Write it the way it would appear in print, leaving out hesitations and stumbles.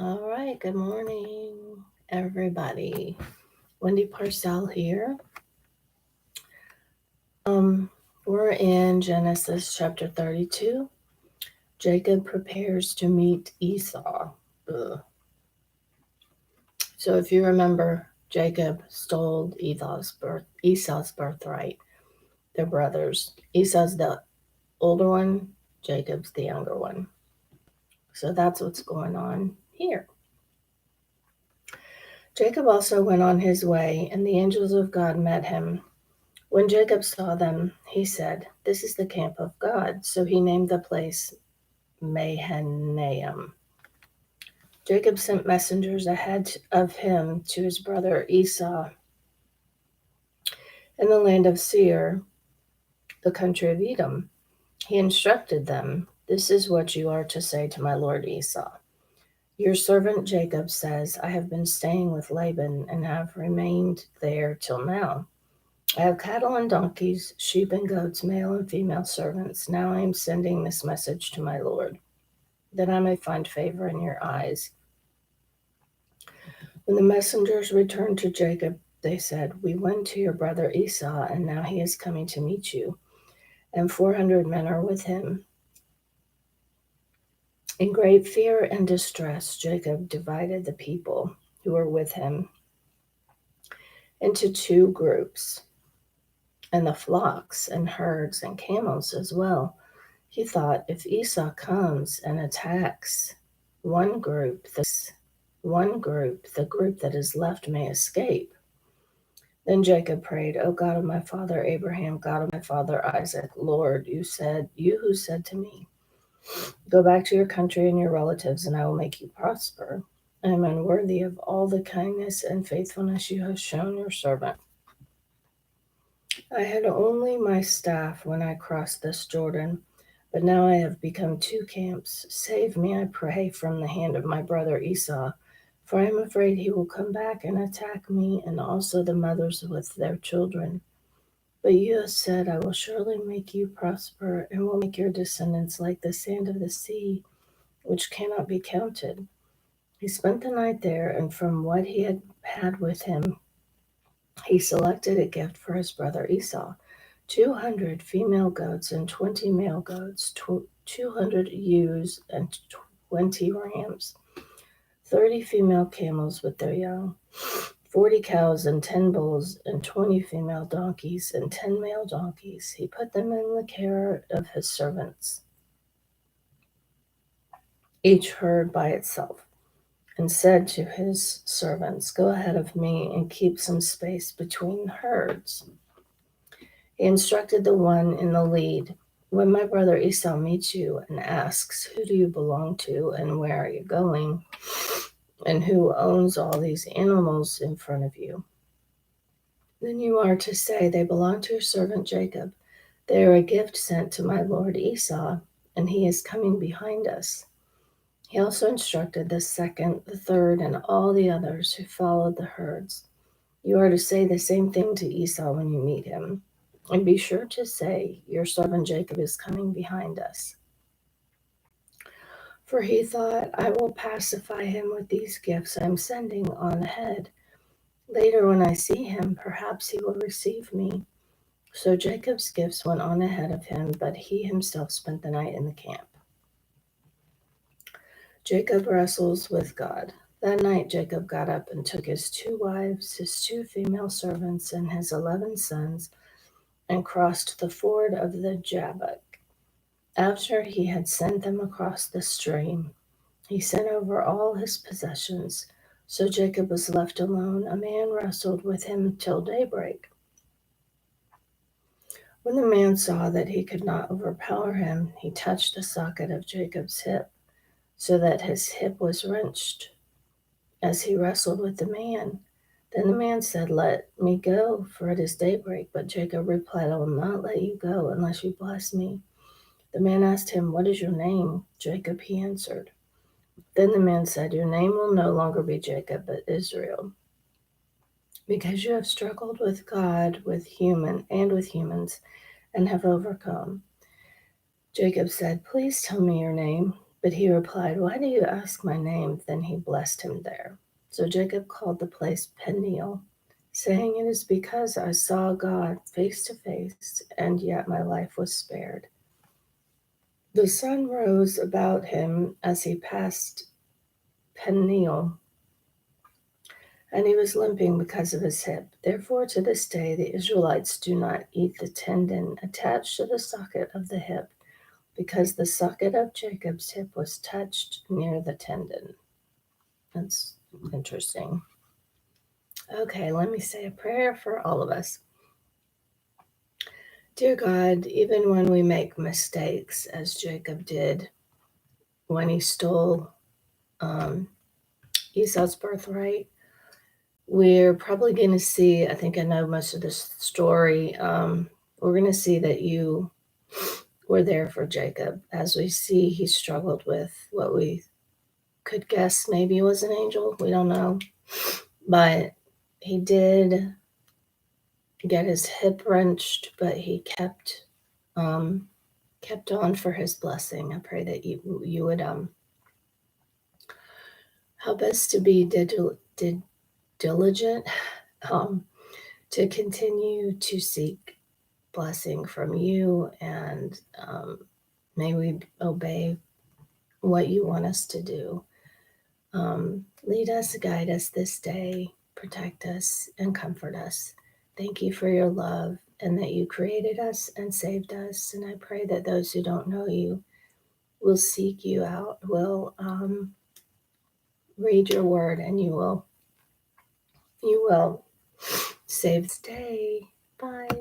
All right, good morning, everybody. Wendy Parcell here. We're in Genesis chapter 32. Jacob prepares to meet Esau. Ugh. So if you remember, Jacob stole Esau's birthright. They're brothers. Esau's the older one, Jacob's the younger one. So that's what's going on here. Jacob also went on his way, and the angels of God met him. When Jacob saw them, he said, "This is the camp of God." So he named the place Mahanaim. Jacob sent messengers ahead of him to his brother Esau in the land of Seir, the country of Edom. He instructed them, "This is what you are to say to my lord Esau. Your servant Jacob says, I have been staying with Laban and have remained there till now. I have cattle and donkeys, sheep and goats, male and female servants. Now I am sending this message to my lord, that I may find favor in your eyes." When the messengers returned to Jacob, they said, "We went to your brother Esau, and now he is coming to meet you, and 400 men are with him." In great fear and distress, Jacob divided the people who were with him into two groups, and the flocks and herds and camels as well. He thought, if Esau comes and attacks one group, the group that is left may escape. Then Jacob prayed, "O God of my father Abraham, God of my father Isaac, Lord, you who said to me, 'Go back to your country and your relatives, and I will make you prosper.' I am unworthy of all the kindness and faithfulness you have shown your servant. I had only my staff when I crossed this Jordan, but now I have become two camps. Save me, I pray, from the hand of my brother Esau, for I am afraid he will come back and attack me and also the mothers with their children. But you have said, I will surely make you prosper and will make your descendants like the sand of the sea, which cannot be counted." He spent the night there, and from what he had with him, he selected a gift for his brother Esau: 200 female goats and 20 male goats, 200 ewes and 20 rams, 30 female camels with their young, 40 cows and 10 bulls, and 20 female donkeys and 10 male donkeys. He put them in the care of his servants, each herd by itself, and said to his servants, "Go ahead of me and keep some space between herds." He instructed the one in the lead, "When my brother Esau meets you and asks, 'Who do you belong to and where are you going? And who owns all these animals in front of you?' then you are to say, 'They belong to your servant Jacob. They are a gift sent to my lord Esau, and he is coming behind us.'" He also instructed the second, the third, and all the others who followed the herds, "You are to say the same thing to Esau when you meet him. And be sure to say, 'Your servant Jacob is coming behind us.'" For he thought, "I will pacify him with these gifts I am sending on ahead. Later, when I see him, perhaps he will receive me." So Jacob's gifts went on ahead of him, but he himself spent the night in the camp. Jacob wrestles with God. That night Jacob got up and took his 2 wives, his 2 female servants, and his 11 sons, and crossed the ford of the Jabbok. After he had sent them across the stream, he sent over all his possessions. So Jacob was left alone. A man wrestled with him till daybreak. When the man saw that he could not overpower him, he touched the socket of Jacob's hip, so that his hip was wrenched as he wrestled with the man. Then the man said, "Let me go, for it is daybreak." But Jacob replied, "I will not let you go unless you bless me." The man asked him, "What is your name?" "Jacob," he answered. Then the man said, "Your name will no longer be Jacob, but Israel, because you have struggled with God, with humans, and have overcome." Jacob said, "Please tell me your name." But he replied, "Why do you ask my name?" Then he blessed him there. So Jacob called the place Peniel, saying, "It is because I saw God face to face, and yet my life was spared." The sun rose about him as he passed Peniel, and he was limping because of his hip. Therefore, to this day, the Israelites do not eat the tendon attached to the socket of the hip, because the socket of Jacob's hip was touched near the tendon. That's interesting. Okay, let me say a prayer for all of us. Dear God, even when we make mistakes, as Jacob did when he stole Esau's birthright, we're probably going to see, I think I know most of this story, we're going to see that you were there for Jacob. As we see, he struggled with what we could guess maybe was an angel. We don't know. But he did get his hip wrenched, but he kept on for his blessing. I pray that you would help us to be diligent, to continue to seek blessing from you, and may we obey what you want us to do. Lead us, guide us this day, protect us, and comfort us. Thank you for your love and that you created us and saved us. And I pray that those who don't know you will seek you out, will read your word, and you will save this day. Bye.